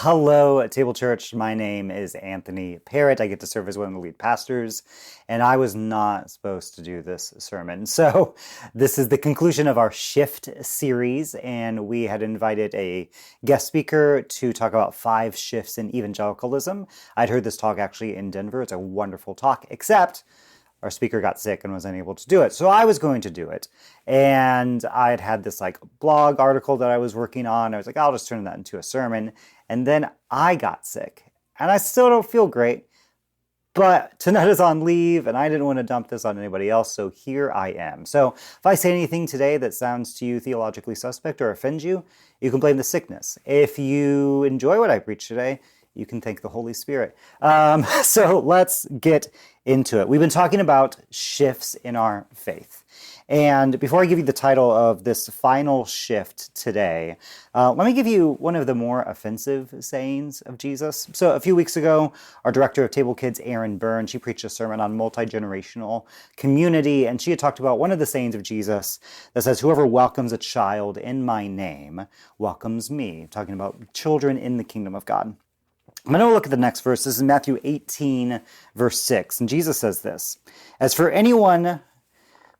Hello, Table Church. My name is Anthony Parrott. I get to serve as one of the lead pastors, and I was not supposed to do this sermon. So this is the conclusion of our Shift series, and we had invited a guest speaker to talk about 5 shifts in evangelicalism. I'd heard this talk actually in Denver. It's a wonderful talk, except our speaker got sick and was unable to do it. So I was going to do it. And I had this blog article that I was working on. I was like, I'll just turn that into a sermon. And then I got sick. And I still don't feel great. But Tanetta's on leave and I didn't want to dump this on anybody else. So here I am. So if I say anything today that sounds to you theologically suspect or offends you, you can blame the sickness. If you enjoy what I preach today, you can thank the Holy Spirit. So let's get into it. We've been talking about shifts in our faith. And before I give you the title of this final shift today, let me give you one of the more offensive sayings of Jesus. So a few weeks ago, our director of Table Kids, Erin Byrne, she preached a sermon on multi-generational community, and she had talked about one of the sayings of Jesus that says, "Whoever welcomes a child in my name welcomes me," talking about children in the kingdom of God. I'm going to look at the next verse. This is Matthew 18, verse 6. And Jesus says this, "As for anyone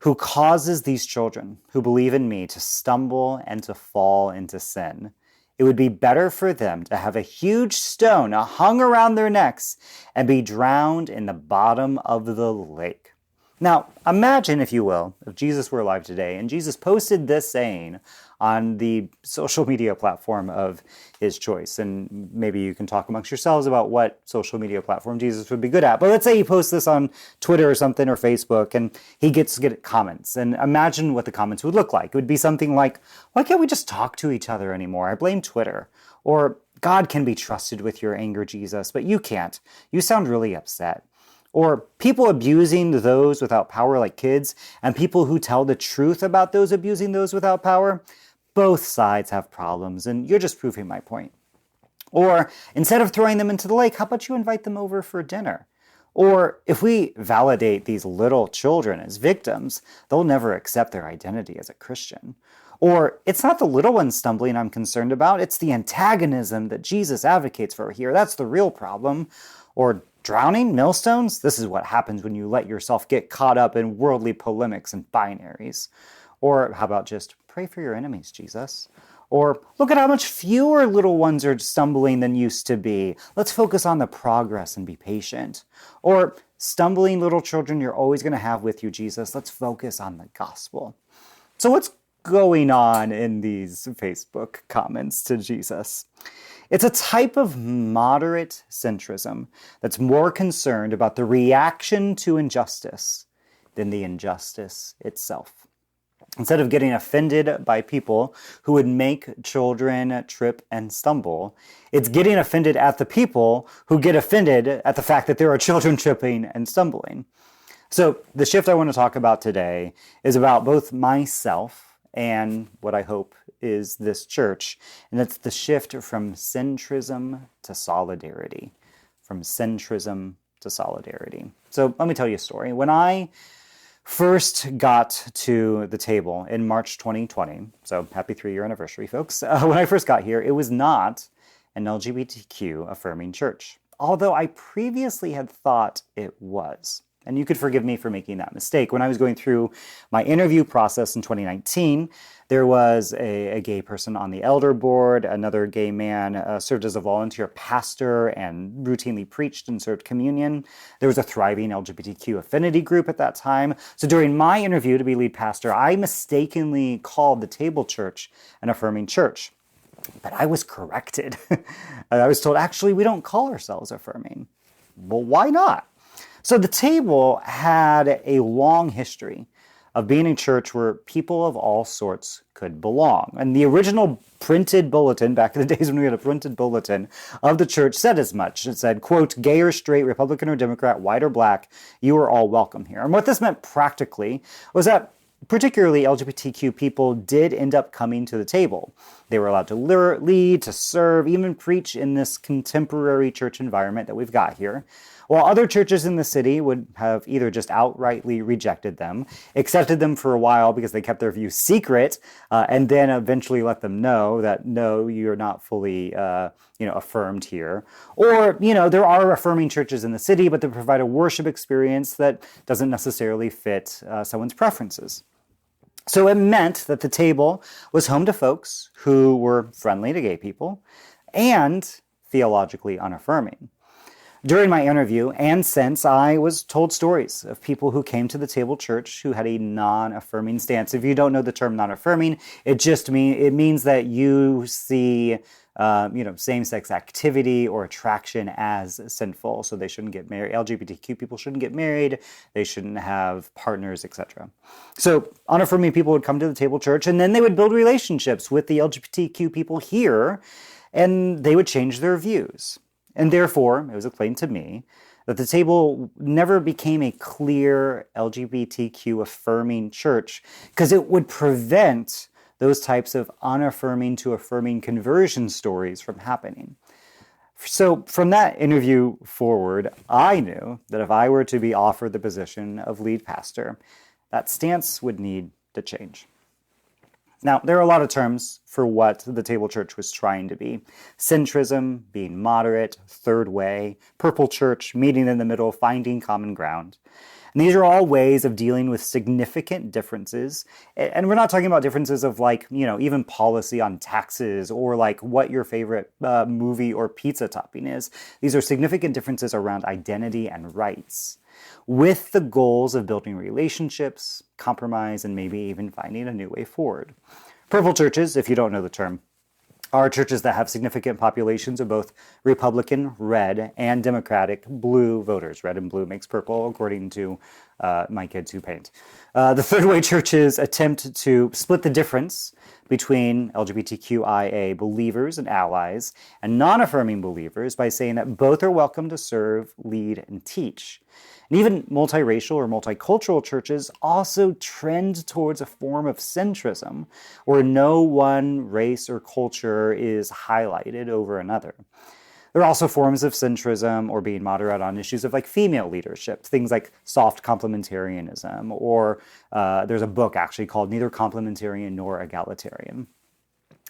who causes these children who believe in me to stumble and to fall into sin, it would be better for them to have a huge stone hung around their necks and be drowned in the bottom of the lake." Now, imagine, if you will, if Jesus were alive today and Jesus posted this saying on the social media platform of his choice. And maybe you can talk amongst yourselves about what social media platform Jesus would be good at. But let's say he posts this on Twitter or something or Facebook and he gets to get comments. And imagine what the comments would look like. It would be something like, "Why can't we just talk to each other anymore? I blame Twitter." Or, "God can be trusted with your anger, Jesus, but you can't. You sound really upset." Or, "People abusing those without power like kids, and people who tell the truth about those abusing those without power. Both sides have problems, and you're just proving my point." Or, "Instead of throwing them into the lake, how about you invite them over for dinner?" Or, "If we validate these little children as victims, they'll never accept their identity as a Christian." Or, "It's not the little ones stumbling I'm concerned about, it's the antagonism that Jesus advocates for here. That's the real problem." Or, "Drowning millstones? This is what happens when you let yourself get caught up in worldly polemics and binaries." Or how about just "Pray for your enemies, Jesus." Or, "Look at how much fewer little ones are stumbling than used to be. Let's focus on the progress and be patient." Or, "Stumbling little children you're always going to have with you, Jesus. Let's focus on the gospel." So what's going on in these Facebook comments to Jesus? It's a type of moderate centrism that's more concerned about the reaction to injustice than the injustice itself. Instead of getting offended by people who would make children trip and stumble, it's getting offended at the people who get offended at the fact that there are children tripping and stumbling. So the shift I want to talk about today is about both myself and what I hope is this church, and it's the shift from centrism to solidarity. From centrism to solidarity. So let me tell you a story. When I first got to the table in March 2020, so happy 3-year anniversary, folks. When I first got here, it was not an LGBTQ affirming church, although I previously had thought it was. And you could forgive me for making that mistake. When I was going through my interview process in 2019, there was a gay person on the elder board. Another gay man served as a volunteer pastor and routinely preached and served communion. There was a thriving LGBTQ affinity group at that time. So during my interview to be lead pastor, I mistakenly called the Table Church an affirming church. But I was corrected. I was told, actually, we don't call ourselves affirming. Well, why not? So the Table had a long history of being a church where people of all sorts could belong. And the original printed bulletin, back in the days when we had a printed bulletin of the church, said as much. It said, quote, "Gay or straight, Republican or Democrat, white or black, you are all welcome here." And what this meant practically was that particularly LGBTQ people did end up coming to the table. They were allowed to lead, to serve, even preach in this contemporary church environment that we've got here. While other churches in the city would have either just outrightly rejected them, accepted them for a while because they kept their views secret, and then eventually let them know that, no, you're not fully affirmed here. Or, there are affirming churches in the city, but they provide a worship experience that doesn't necessarily fit someone's preferences. So it meant that the table was home to folks who were friendly to gay people and theologically unaffirming. During my interview and since, I was told stories of people who came to the table church who had a non-affirming stance. If you don't know the term non-affirming, it means that you see same-sex activity or attraction as sinful. So they shouldn't get married. LGBTQ people shouldn't get married. They shouldn't have partners, etc. So unaffirming people would come to the table church, and then they would build relationships with the LGBTQ people here, and they would change their views. And therefore, it was explained to me that the table never became a clear LGBTQ affirming church because it would prevent those types of unaffirming to affirming conversion stories from happening. So from that interview forward, I knew that if I were to be offered the position of lead pastor, that stance would need to change. Now, there are a lot of terms for what the table church was trying to be. Centrism, being moderate, third way, purple church, meeting in the middle, finding common ground. And these are all ways of dealing with significant differences. And we're not talking about differences of even policy on taxes or what your favorite movie or pizza topping is. These are significant differences around identity and rights, with the goals of building relationships, compromise, and maybe even finding a new way forward. Purple churches, if you don't know the term, are churches that have significant populations of both Republican, red, and Democratic, blue voters. Red and blue makes purple, according to my kids who paint. The third way churches attempt to split the difference between LGBTQIA believers and allies and non-affirming believers by saying that both are welcome to serve, lead, and teach. And even multiracial or multicultural churches also trend towards a form of centrism, where no one race or culture is highlighted over another. There are also forms of centrism or being moderate on issues of female leadership, things like soft complementarianism, or there's a book actually called Neither Complementarian Nor Egalitarian.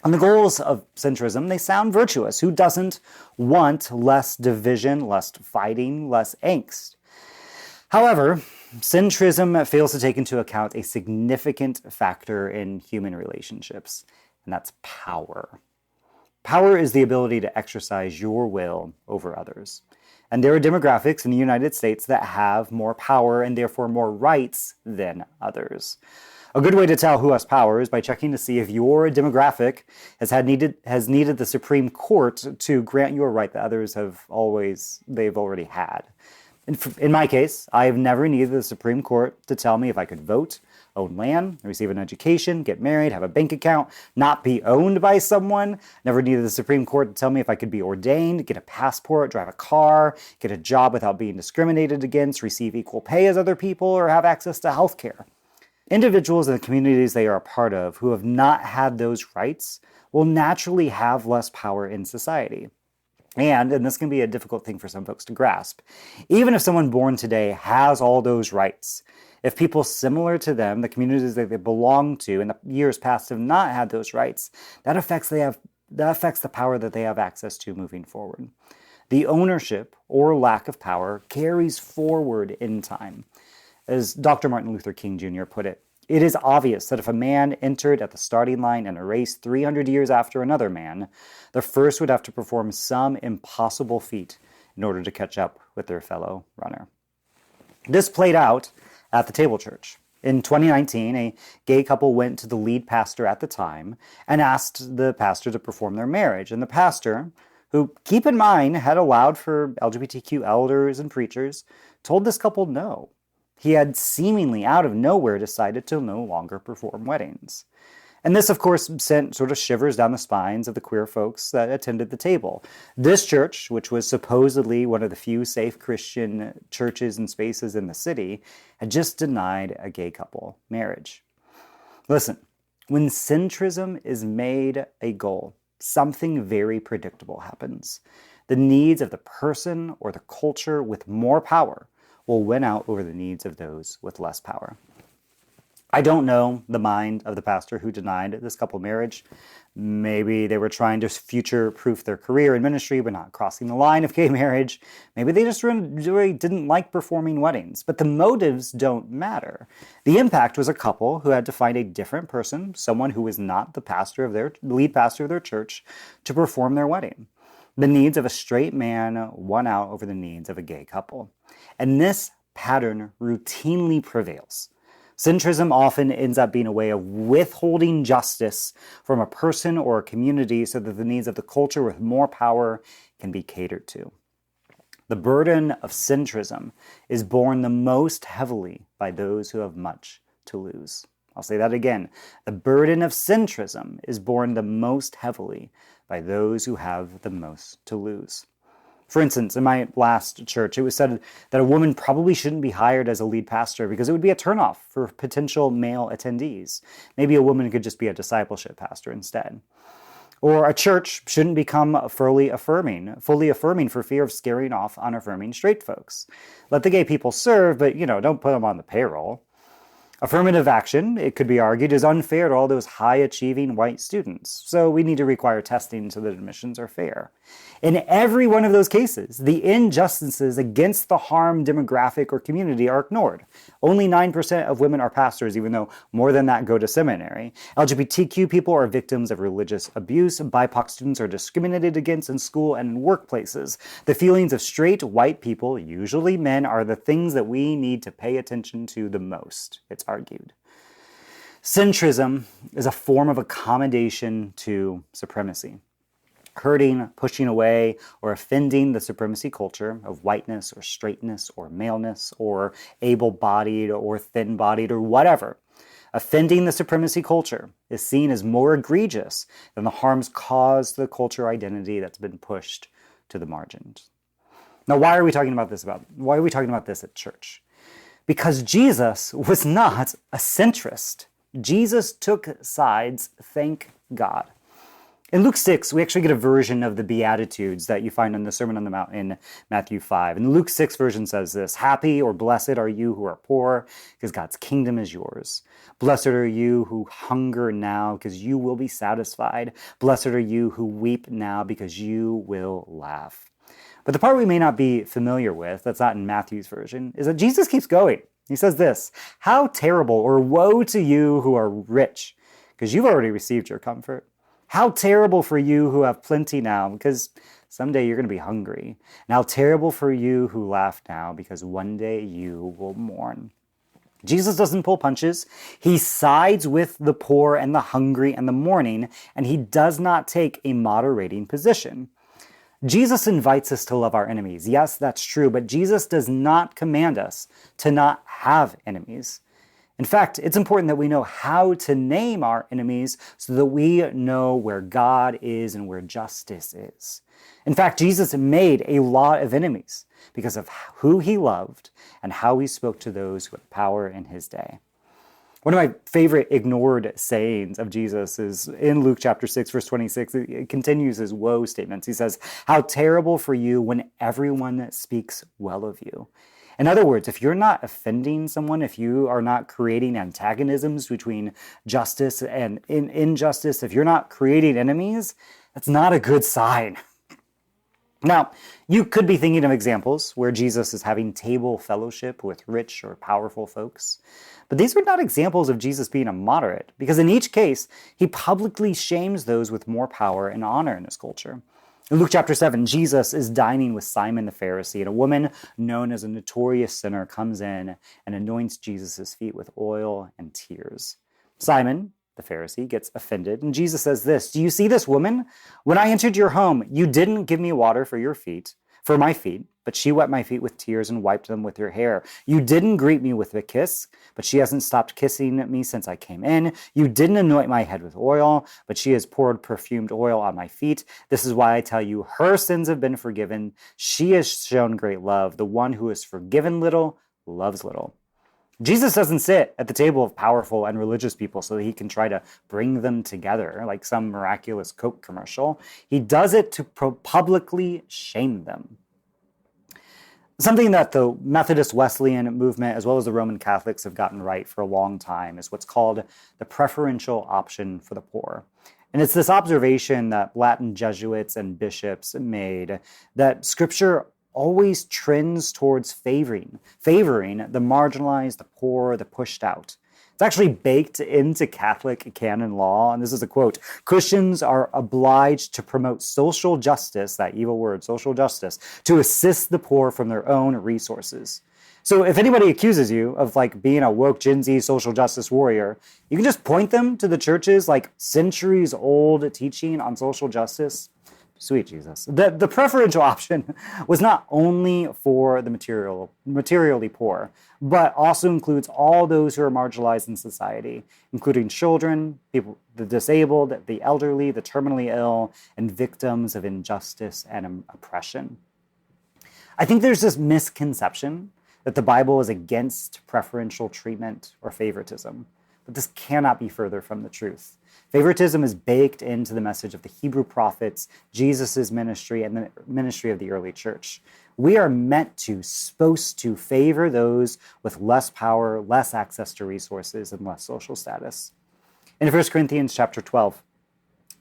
And the goals of centrism, they sound virtuous. Who doesn't want less division, less fighting, less angst? However, centrism fails to take into account a significant factor in human relationships, and that's power. Power is the ability to exercise your will over others. And there are demographics in the United States that have more power and therefore more rights than others. A good way to tell who has power is by checking to see if your demographic has needed the Supreme Court to grant you a right that others they've already had. In my case, I have never needed the Supreme Court to tell me if I could vote, own land, receive an education, get married, have a bank account, not be owned by someone. Never needed the Supreme Court to tell me if I could be ordained, get a passport, drive a car, get a job without being discriminated against, receive equal pay as other people, or have access to health care. Individuals in the communities they are a part of who have not had those rights will naturally have less power in society. And this can be a difficult thing for some folks to grasp, even if someone born today has all those rights, if people similar to them, the communities that they belong to in the years past have not had those rights, that affects the power that they have access to moving forward. The ownership or lack of power carries forward in time. As Dr. Martin Luther King Jr. put it, it is obvious that if a man entered at the starting line in a race 300 years after another man, the first would have to perform some impossible feat in order to catch up with their fellow runner. This played out at the table church. In 2019, a gay couple went to the lead pastor at the time and asked the pastor to perform their marriage. And the pastor, who, keep in mind, had allowed for LGBTQ elders and preachers, told this couple no. He had seemingly out of nowhere decided to no longer perform weddings. And this, of course, sent sort of shivers down the spines of the queer folks that attended the table. This church, which was supposedly one of the few safe Christian churches and spaces in the city, had just denied a gay couple marriage. Listen, when centrism is made a goal, something very predictable happens. The needs of the person or the culture with more power will win out over the needs of those with less power. I don't know the mind of the pastor who denied this couple marriage. Maybe they were trying to future-proof their career in ministry, but not crossing the line of gay marriage. Maybe they just really didn't like performing weddings. But the motives don't matter. The impact was a couple who had to find a different person, someone who was not the lead pastor of their church, to perform their wedding. The needs of a straight man won out over the needs of a gay couple. And this pattern routinely prevails. Centrism often ends up being a way of withholding justice from a person or a community so that the needs of the culture with more power can be catered to. The burden of centrism is borne the most heavily by those who have much to lose. I'll say that again. The burden of centrism is borne the most heavily by those who have the most to lose. For instance, in my last church, it was said that a woman probably shouldn't be hired as a lead pastor because it would be a turnoff for potential male attendees. Maybe a woman could just be a discipleship pastor instead. Or a church shouldn't become fully affirming for fear of scaring off unaffirming straight folks. Let the gay people serve, but, don't put them on the payroll. Affirmative action, it could be argued, is unfair to all those high-achieving white students, so we need to require testing so that admissions are fair. In every one of those cases, the injustices against the harmed demographic or community are ignored. Only 9% of women are pastors, even though more than that go to seminary. LGBTQ people are victims of religious abuse. BIPOC students are discriminated against in school and in workplaces. The feelings of straight white people, usually men, are the things that we need to pay attention to the most, it's argued. Centrism is a form of accommodation to supremacy. Hurting, pushing away, or offending the supremacy culture of whiteness or straightness or maleness or able-bodied or thin-bodied or whatever. Offending the supremacy culture is seen as more egregious than the harms caused to the culture identity that's been pushed to the margins. Now, why are we talking about this at church? Because Jesus was not a centrist. Jesus took sides, thank God. In Luke 6, we actually get a version of the Beatitudes that you find in the Sermon on the Mount in Matthew 5. And the Luke 6 version says this: "Happy or blessed are you who are poor, because God's kingdom is yours. Blessed are you who hunger now, because you will be satisfied. Blessed are you who weep now, because you will laugh." But the part we may not be familiar with, that's not in Matthew's version, is that Jesus keeps going. He says this: "How terrible or woe to you who are rich, because you've already received your comfort. How terrible for you who have plenty now, because someday you're going to be hungry. And how terrible for you who laugh now, because one day you will mourn." Jesus doesn't pull punches. He sides with the poor and the hungry and the mourning, and he does not take a moderating position. Jesus invites us to love our enemies. Yes, that's true, but Jesus does not command us to not have enemies. In fact, it's important that we know how to name our enemies so that we know where God is and where justice is. In fact, Jesus made a lot of enemies because of who he loved and how he spoke to those who had power in his day. One of my favorite ignored sayings of Jesus is in Luke chapter 6, verse 26. It continues his woe statements. He says, "How terrible for you when everyone speaks well of you." In other words, if you're not offending someone, if you are not creating antagonisms between justice and injustice, if you're not creating enemies, that's not a good sign. Now, you could be thinking of examples where Jesus is having table fellowship with rich or powerful folks. But these are not examples of Jesus being a moderate, because in each case, he publicly shames those with more power and honor in his culture. In Luke chapter 7, Jesus is dining with Simon the Pharisee, and a woman known as a notorious sinner comes in and anoints Jesus' feet with oil and tears. Simon, the Pharisee, gets offended, and Jesus says this: "Do you see this woman? When I entered your home, you didn't give me water for my feet, but she wet my feet with tears and wiped them with her hair. You didn't greet me with a kiss, but she hasn't stopped kissing me since I came in. You didn't anoint my head with oil, but she has poured perfumed oil on my feet. This is why I tell you, her sins have been forgiven. She has shown great love. The one who is forgiven little loves little." Jesus doesn't sit at the table of powerful and religious people so that he can try to bring them together like some miraculous Coke commercial. He does it to publicly shame them. Something that the Methodist Wesleyan movement, as well as the Roman Catholics, have gotten right for a long time is what's called the preferential option for the poor. And it's this observation that Latin Jesuits and bishops made that Scripture always trends towards favoring the marginalized, the poor, the pushed out. It's actually baked into Catholic canon law, and this is a quote: Christians are obliged to promote social justice, that evil word, social justice, to assist the poor from their own resources. So if anybody accuses you of being a woke Gen Z social justice warrior, you can just point them to the church's centuries old teaching on social justice. Sweet Jesus. The preferential option was not only for the materially poor, but also includes all those who are marginalized in society, including children, people, the disabled, the elderly, the terminally ill, and victims of injustice and oppression. I think there's this misconception that the Bible is against preferential treatment or favoritism, but this cannot be further from the truth. Favoritism is baked into the message of the Hebrew prophets, Jesus' ministry, and the ministry of the early church. We are supposed to favor those with less power, less access to resources, and less social status. In 1 Corinthians chapter 12,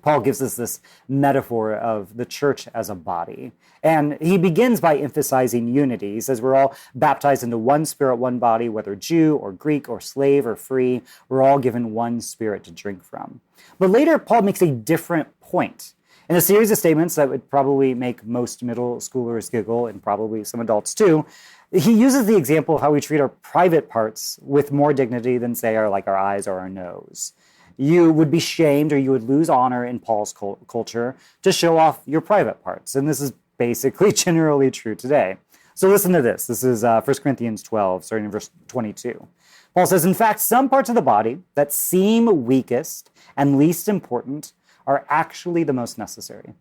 Paul gives us this metaphor of the church as a body. And he begins by emphasizing unity. He says we're all baptized into one spirit, one body, whether Jew or Greek or slave or free. We're all given one spirit to drink from. But later, Paul makes a different point. In a series of statements that would probably make most middle schoolers giggle, and probably some adults too, he uses the example of how we treat our private parts with more dignity than, say, our eyes or our nose. You would be shamed or you would lose honor in Paul's culture to show off your private parts. And this is basically generally true today. So listen to this. This is 1 Corinthians 12, starting in verse 22. Paul says, in fact, some parts of the body that seem weakest and least important are actually the most necessary.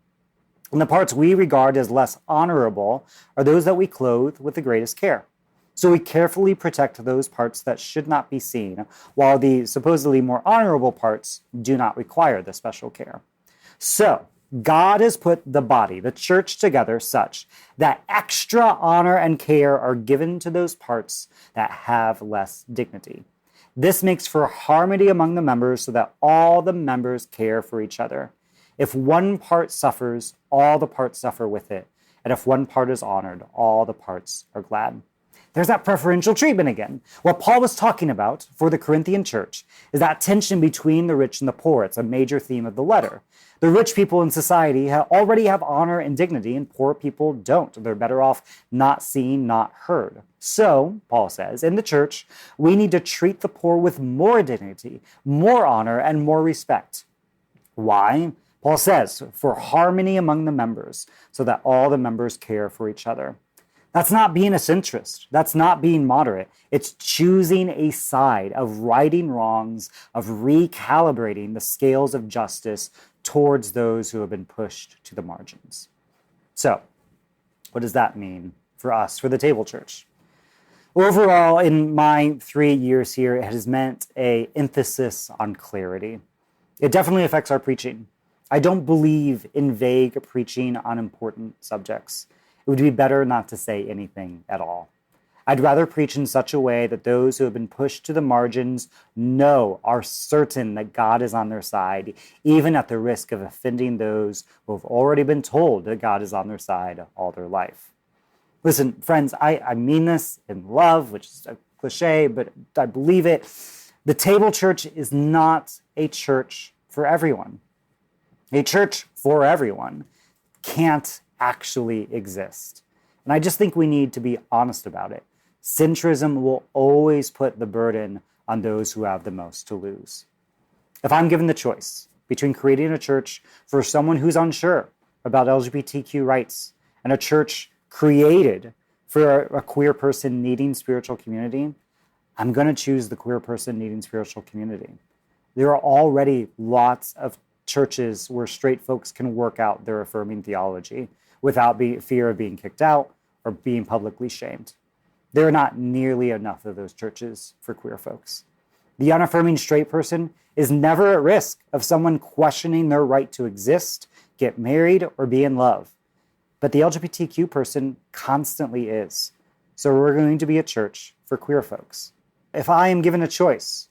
And the parts we regard as less honorable are those that we clothe with the greatest care. So we carefully protect those parts that should not be seen, while the supposedly more honorable parts do not require the special care. So God has put the body, the church, together such that extra honor and care are given to those parts that have less dignity. This makes for harmony among the members so that all the members care for each other. If one part suffers, all the parts suffer with it. And if one part is honored, all the parts are glad. There's that preferential treatment again. What Paul was talking about for the Corinthian church is that tension between the rich and the poor. It's a major theme of the letter. The rich people in society already have honor and dignity, and poor people don't. They're better off not seen, not heard. So, Paul says, in the church, we need to treat the poor with more dignity, more honor, and more respect. Why? Paul says, for harmony among the members, so that all the members care for each other. That's not being a centrist. That's not being moderate. It's choosing a side, of righting wrongs, of recalibrating the scales of justice towards those who have been pushed to the margins. So, what does that mean for us, for the Table Church? Overall, in my 3 years here, it has meant an emphasis on clarity. It definitely affects our preaching. I don't believe in vague preaching on important subjects. It would be better not to say anything at all. I'd rather preach in such a way that those who have been pushed to the margins are certain that God is on their side, even at the risk of offending those who have already been told that God is on their side all their life. Listen, friends, I mean this in love, which is a cliche, but I believe it. The Table Church is not a church for everyone. A church for everyone can't actually exist. And I just think we need to be honest about it. Centrism will always put the burden on those who have the most to lose. If I'm given the choice between creating a church for someone who's unsure about LGBTQ rights and a church created for a queer person needing spiritual community, I'm going to choose the queer person needing spiritual community. There are already lots of churches where straight folks can work out their affirming theology without fear of being kicked out or being publicly shamed. There are not nearly enough of those churches for queer folks. The unaffirming straight person is never at risk of someone questioning their right to exist, get married, or be in love. But the LGBTQ person constantly is. So we're going to be a church for queer folks. If I am given a choice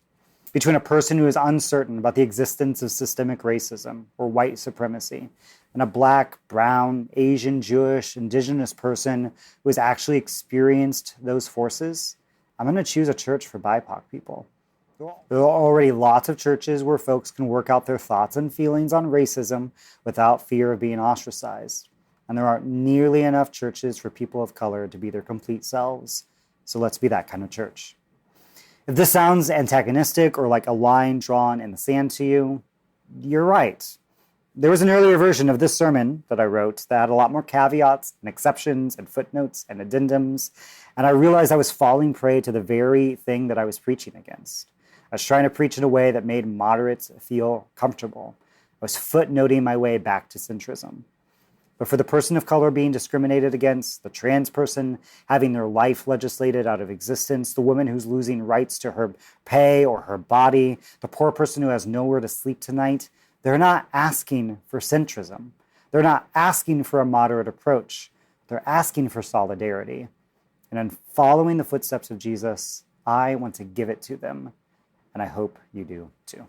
between a person who is uncertain about the existence of systemic racism or white supremacy and a Black, brown, Asian, Jewish, indigenous person who has actually experienced those forces, I'm going to choose a church for BIPOC people. There are already lots of churches where folks can work out their thoughts and feelings on racism without fear of being ostracized. And there aren't nearly enough churches for people of color to be their complete selves. So let's be that kind of church. If this sounds antagonistic or like a line drawn in the sand to you, you're right. There was an earlier version of this sermon that I wrote that had a lot more caveats and exceptions and footnotes and addendums, and I realized I was falling prey to the very thing that I was preaching against. I was trying to preach in a way that made moderates feel comfortable. I was footnoting my way back to centrism. But for the person of color being discriminated against, the trans person having their life legislated out of existence, the woman who's losing rights to her pay or her body, the poor person who has nowhere to sleep tonight, they're not asking for centrism. They're not asking for a moderate approach. They're asking for solidarity. And in following the footsteps of Jesus, I want to give it to them. And I hope you do too.